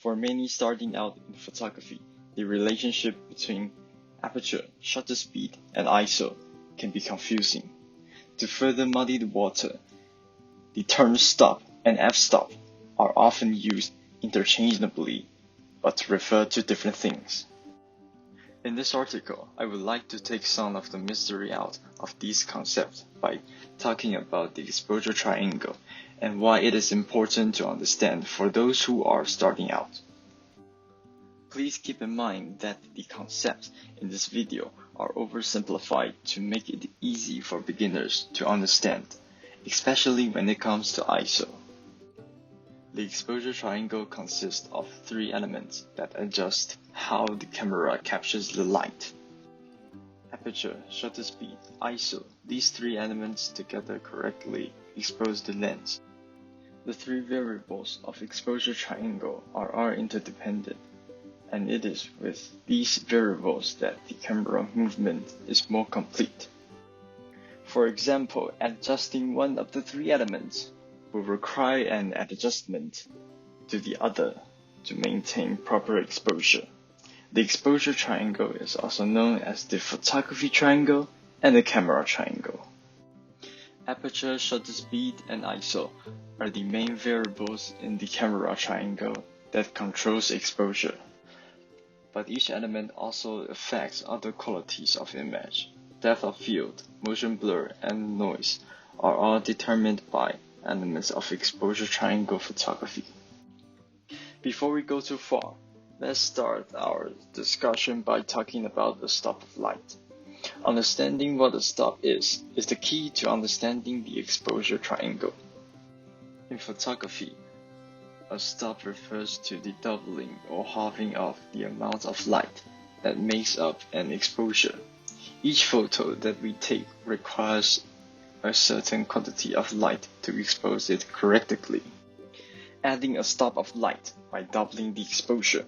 For many starting out in photography, the relationship between aperture, shutter speed, and ISO can be confusing. To further muddy the water, the terms stop and f-stop are often used interchangeably, but to refer to different things. In this article, I would like to take some of the mystery out of these concepts by talking about the exposure triangle and why it is important to understand for those who are starting out. Please keep in mind that the concepts in this video are oversimplified to make it easy for beginners to understand, especially when it comes to ISO. The exposure triangle consists of three elements that adjust how the camera captures the light. Aperture, shutter speed, ISO, these three elements together correctly expose the lens. The three variables of exposure triangle are interdependent, and it is with these variables that the camera movement is more complete. For example, adjusting one of the three elements will require an adjustment to the other to maintain proper exposure. The exposure triangle is also known as the photography triangle and the camera triangle. Aperture, shutter speed, and ISO are the main variables in the camera triangle that controls exposure. But each element also affects other qualities of image. Depth of field, motion blur, and noise are all determined by elements of exposure triangle photography. Before we go too far, let's start our discussion by talking about the stop of light. Understanding what a stop is the key to understanding the exposure triangle. In photography, a stop refers to the doubling or halving of the amount of light that makes up an exposure. Each photo that we take requires a certain quantity of light to expose it correctly. Adding a stop of light by doubling the exposure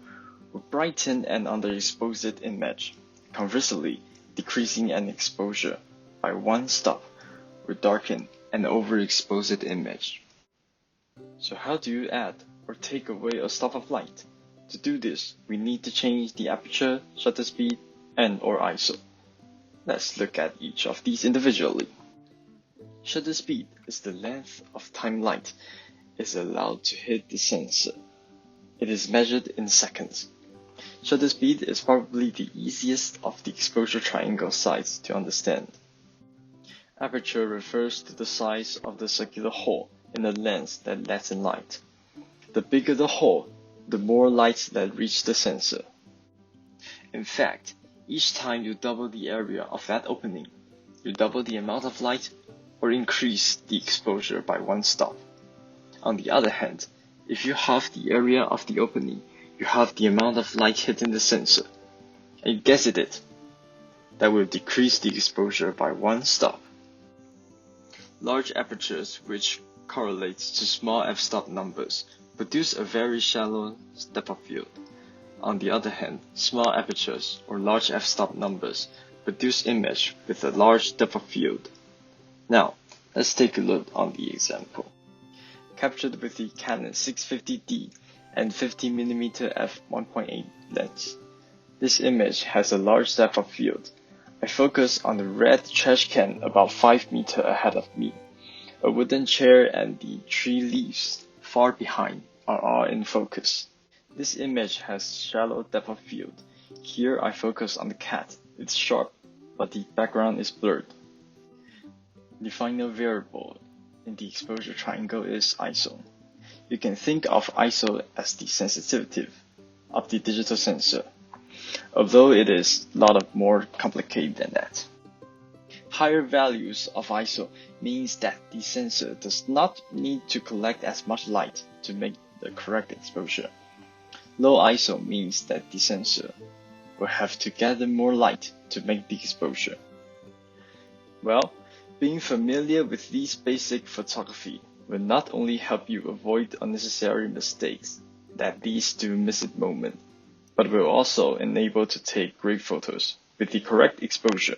will brighten an underexposed image. Conversely, decreasing an exposure by one stop will darken an overexposed image. So how do you add or take away a stop of light? To do this, we need to change the aperture, shutter speed, and/or ISO. Let's look at each of these individually. Shutter speed is the length of time light is allowed to hit the sensor. It is measured in seconds. Shutter speed is probably the easiest of the exposure triangle sides to understand. Aperture refers to the size of the circular hole in the lens that lets in light. The bigger the hole, the more light that reaches the sensor. In fact, each time you double the area of that opening, you double the amount of light or increase the exposure by one stop. On the other hand, if you halve the area of the opening, you halve the amount of light hitting the sensor. And you guessed it, that will decrease the exposure by one stop. Large apertures, which correlates to small f-stop numbers, produce a very shallow depth of field. On the other hand, small apertures or large f-stop numbers produce image with a large depth of field. Now, let's take a look on the example. Captured with the Canon 650D and 50mm f1.8 lens. This image has a large depth of field. I focus on the red trash can about 5 meters ahead of me. A wooden chair and the tree leaves far behind are all in focus. This image has shallow depth of field. Here I focus on the cat. It's sharp, but the background is blurred. The final variable in the exposure triangle is ISO. You can think of ISO as the sensitivity of the digital sensor, although it is a lot more complicated than that. Higher values of ISO means that the sensor does not need to collect as much light to make the correct exposure. Low ISO means that the sensor will have to gather more light to make the exposure. Well, being familiar with these basic photography will not only help you avoid unnecessary mistakes that leads to missed moment, but will also enable to take great photos with the correct exposure.